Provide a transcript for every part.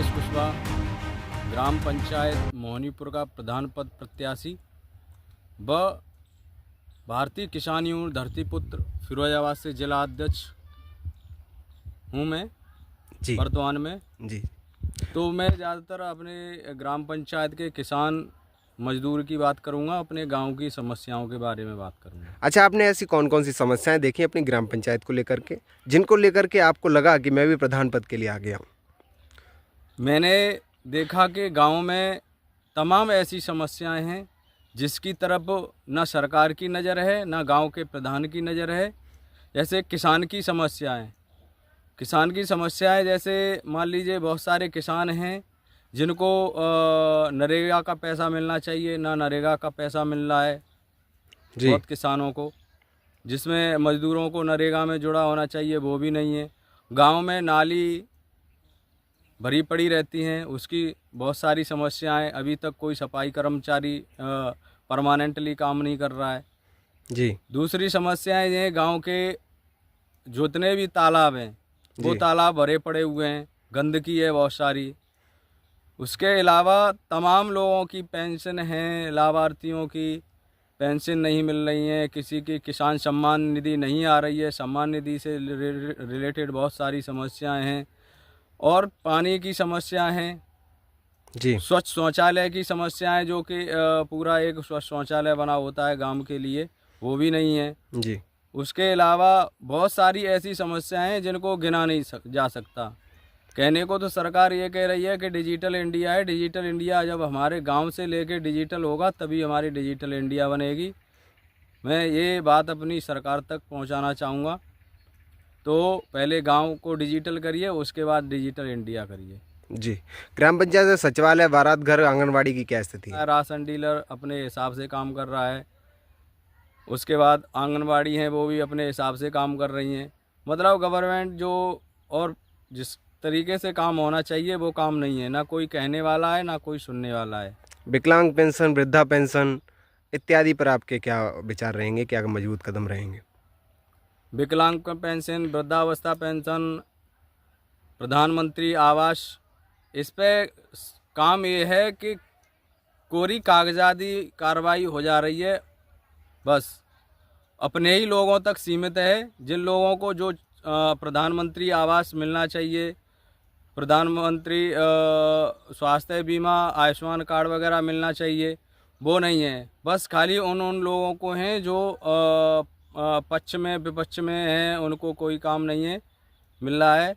राजेश कुशवाहा, ग्राम पंचायत मोहनीपुर का प्रधान पद प्रत्याशी व भारतीय किसान यूनियन धरतीपुत्र फिरोजाबाद से जिला अध्यक्ष हूँ मैं जी वर्तमान में। जी। तो मैं ज़्यादातर अपने ग्राम पंचायत के किसान मजदूर की बात करूँगा, अपने गांव की समस्याओं के बारे में बात करूँगा। अच्छा, आपने ऐसी कौन कौन सी समस्याएं देखी अपनी ग्राम पंचायत को लेकर के, जिनको लेकर के आपको लगा कि मैं भी प्रधान पद के लिए आ गया हूँ? मैंने देखा कि गांव में तमाम ऐसी समस्याएं हैं जिसकी तरफ न सरकार की नज़र है न गांव के प्रधान की नज़र है। जैसे किसान की समस्याएं जैसे मान लीजिए बहुत सारे किसान हैं जिनको नरेगा का पैसा मिलना चाहिए, ना नरेगा का पैसा मिल रहा है जी। बहुत किसानों को, जिसमें मजदूरों को नरेगा में जुड़ा होना चाहिए वो भी नहीं है। गांव में नाली भरी पड़ी रहती हैं, उसकी बहुत सारी समस्याएं, अभी तक कोई सफाई कर्मचारी परमानेंटली काम नहीं कर रहा है। जी दूसरी समस्याएं ये गांव के जितने भी तालाब हैं वो जी। तालाब भरे पड़े हुए हैं, गंदगी है बहुत सारी। उसके अलावा तमाम लोगों की पेंशन है, लाभार्थियों की पेंशन नहीं मिल रही है, किसी की किसान सम्मान निधि नहीं आ रही है, सम्मान निधि से रिलेटेड बहुत सारी समस्याएं हैं। और पानी की समस्या है, जी स्वच्छ शौचालय की समस्याएं, जो कि पूरा एक स्वच्छ शौचालय बना होता है गांव के लिए, वो भी नहीं है। जी। उसके अलावा बहुत सारी ऐसी समस्याएं हैं जिनको गिना नहीं जा सकता। कहने को तो सरकार ये कह रही है कि डिजिटल इंडिया है, डिजिटल इंडिया जब हमारे गांव से लेके डिजिटल होगा तभी हमारी डिजिटल इंडिया बनेगी। मैं ये बात अपनी सरकार तक पहुंचाना चाहूँगा। तो पहले गांव को डिजिटल करिए, उसके बाद डिजिटल इंडिया करिए। जी। ग्राम पंचायत में सचिवालय, बारात घर, आंगनवाड़ी की क्या स्थिति है? राशन डीलर अपने हिसाब से काम कर रहा है, उसके बाद आंगनवाड़ी हैं वो भी अपने हिसाब से काम कर रही हैं। मतलब गवर्नमेंट जो और जिस तरीके से काम होना चाहिए वो काम नहीं है, ना कोई कहने वाला है ना कोई सुनने वाला है। विकलांग पेंशन, वृद्धा पेंशन इत्यादि पर आपके क्या विचार रहेंगे, क्या मजबूत कदम रहेंगे? विकलांग पेंशन, वृद्धावस्था पेंशन, प्रधानमंत्री आवास, इस पे काम ये है कि कोरी कागजाती कार्रवाई हो जा रही है, बस अपने ही लोगों तक सीमित है। जिन लोगों को जो प्रधानमंत्री आवास मिलना चाहिए, प्रधानमंत्री स्वास्थ्य बीमा, आयुष्मान कार्ड वगैरह मिलना चाहिए, वो नहीं है। बस खाली उन लोगों को हैं जो पक्ष में विपक्ष में हैं, उनको कोई काम नहीं है मिल रहा है।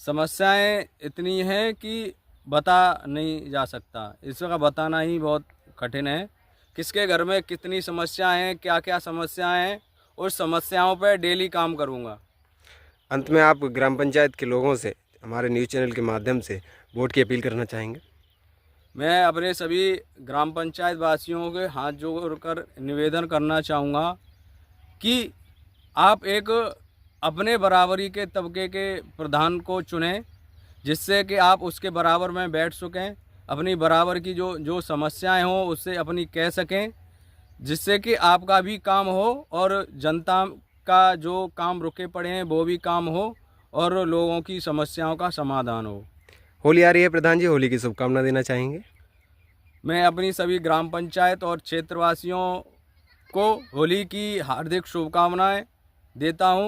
समस्याएं इतनी हैं कि बता नहीं जा सकता, इसका बताना ही बहुत कठिन है। किसके घर में कितनी समस्याएं हैं, क्या क्या समस्याएं हैं, उस समस्याओं पर डेली काम करूँगा। अंत में आप ग्राम पंचायत के लोगों से हमारे न्यूज़ चैनल के माध्यम से वोट की अपील करना चाहेंगे? मैं अपने सभी ग्राम पंचायत वासियों के हाथ जोड़कर निवेदन करना चाहूँगा कि आप एक अपने बराबरी के तबके के प्रधान को चुनें, जिससे कि आप उसके बराबर में बैठ सकें, अपनी बराबर की जो समस्याएं हों उससे अपनी कह सकें, जिससे कि आपका भी काम हो और जनता का जो काम रुके पड़े हैं वो भी काम हो और लोगों की समस्याओं का समाधान हो। होली आ रही है प्रधान जी, होली की शुभकामना देना चाहेंगे? मैं अपनी सभी ग्राम पंचायत और क्षेत्रवासियों को होली की हार्दिक शुभकामनाएं देता हूं।